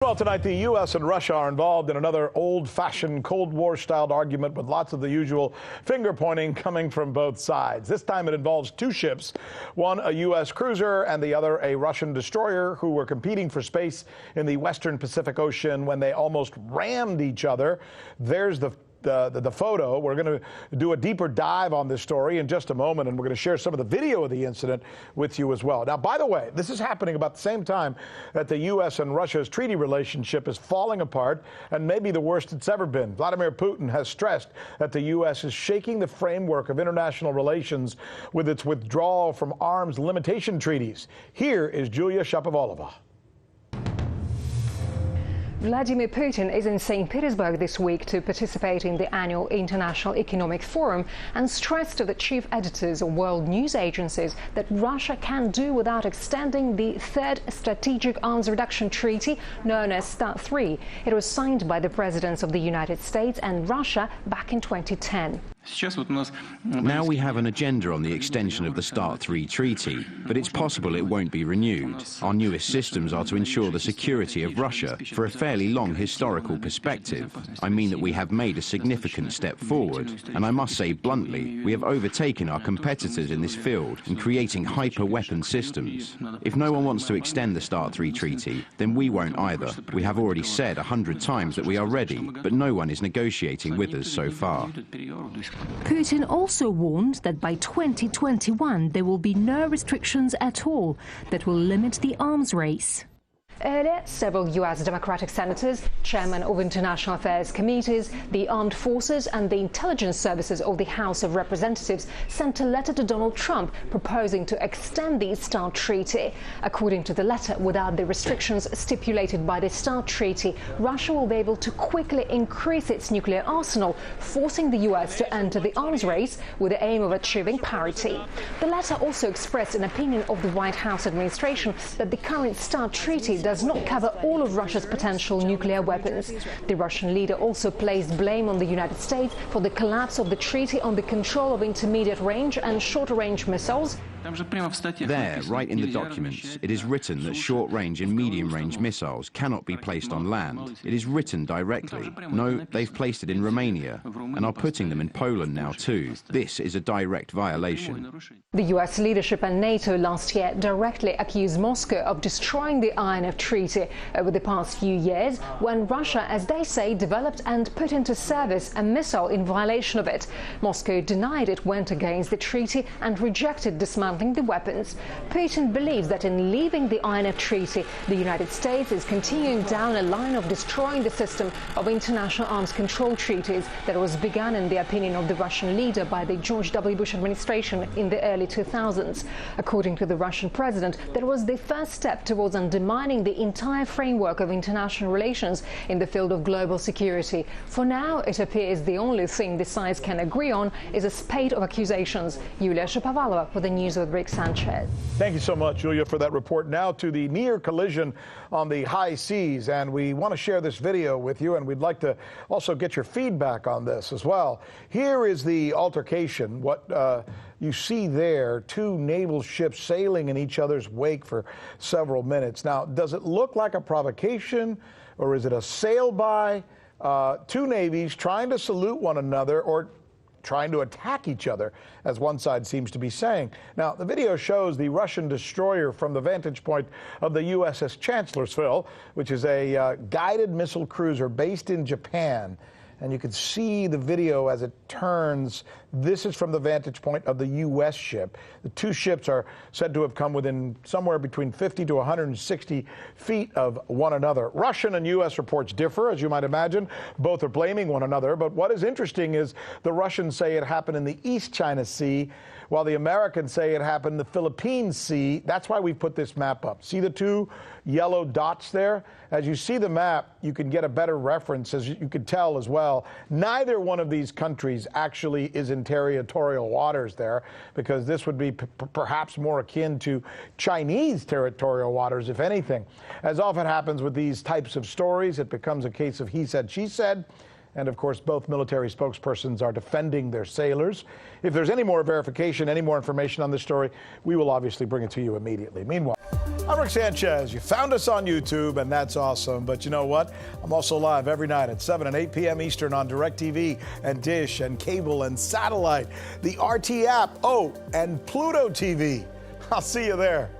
Well, tonight, the U.S. and Russia are involved in another old-fashioned Cold War-styled argument with lots of the usual finger-pointing coming from both sides. This time it involves two ships, one a U.S. cruiser and the other a Russian destroyer, who were competing for space in the western Pacific Ocean when they almost rammed each other. There's the photo. We're going to do a deeper dive on this story in just a moment, and we're going to share some of the video of the incident with you as well. Now, by the way, this is happening about the same time that the U.S. and Russia's treaty relationship is falling apart, and maybe the worst it's ever been. Vladimir Putin has stressed that the U.S. is shaking the framework of international relations with its withdrawal from arms limitation treaties. Here is Yulia Shapovalova. Vladimir Putin is in St. Petersburg this week to participate in the annual International Economic Forum and stressed to the chief editors of world news agencies that Russia can do without extending the Third Strategic Arms Reduction Treaty, known as START III. It was signed by the presidents of the United States and Russia back in 2010. Now we have an agenda on the extension of the START III treaty, but it's possible it won't be renewed. Our newest systems are to ensure the security of Russia for a fairly long historical perspective. I mean that we have made a significant step forward, and I must say bluntly, we have overtaken our competitors in this field in creating hyper-weapon systems. If no one wants to extend the START III treaty, then we won't either. We have already said 100 times that we are ready, but no one is negotiating with us so far. Putin also warned that by 2021 there will be no restrictions at all that will limit the arms race. Earlier, several U.S. Democratic senators, chairmen of international affairs committees, the armed forces and the intelligence services of the House of Representatives sent a letter to Donald Trump proposing to extend the START treaty. According to the letter, without the restrictions stipulated by the START treaty, Russia will be able to quickly increase its nuclear arsenal, forcing the U.S. to enter the arms race with the aim of achieving parity. The letter also expressed an opinion of the White House administration that the current START treaty does not cover all of Russia's potential nuclear weapons. The Russian leader also placed blame on the United States for the collapse of the treaty on the control of intermediate range and shorter range missiles. There, right in the documents, it is written that short-range and medium-range missiles cannot be placed on land. It is written directly. No, they've placed it in Romania and are putting them in Poland now too. This is a direct violation. The US leadership and NATO last year directly accused Moscow of destroying the INF Treaty over the past few years, when Russia, as they say, developed and put into service a missile in violation of it. Moscow denied it went against the treaty and rejected dismantling the weapons. Putin believes that in leaving the INF Treaty, the United States is continuing down a line of destroying the system of international arms control treaties that was begun, in the opinion of the Russian leader, by the George W. Bush administration in the early 2000s. According to the Russian president, that was the first step towards undermining the entire framework of international relations in the field of global security. For now, it appears the only thing the sides can agree on is a spate of accusations. Yulia Shapovalova for the news with Sanchez. Thank you so much, Julia, for that report. Now to the near collision on the high seas, and we want to share this video with you, and we'd like to also get your feedback on this as well. Here is the altercation. What you see there, two naval ships sailing in each other's wake for several minutes. Now, does it look like a provocation, or is it a sail-by? Two navies trying to salute one another, or trying to attack each other, as one side seems to be saying. Now, the video shows the Russian destroyer from the vantage point of the USS Chancellorsville, which is a guided missile cruiser based in Japan. And you can see the video as it turns. This is from the vantage point of the U.S. ship. The two ships are said to have come within somewhere between 50 to 160 feet of one another. Russian and U.S. reports differ, as you might imagine. Both are blaming one another. But what is interesting is the Russians say it happened in the East China Sea, while the Americans say it happened in the Philippine Sea. That's why we put this map up. See the two yellow dots there? As you see the map, you can get a better reference, as you can tell as well. Neither one of these countries actually is in territorial waters there, because this would be perhaps more akin to Chinese territorial waters, if anything. As often happens with these types of stories, it becomes a case of he said, she said. And, of course, both military spokespersons are defending their sailors. If there's any more verification, any more information on this story, we will obviously bring it to you immediately. Meanwhile... I'm Rick Sanchez. You found us on YouTube, and that's awesome. But you know what? I'm also live every night at 7 and 8 p.m. Eastern on DirecTV and Dish and cable and satellite, the RT app, and Pluto TV. I'll see you there.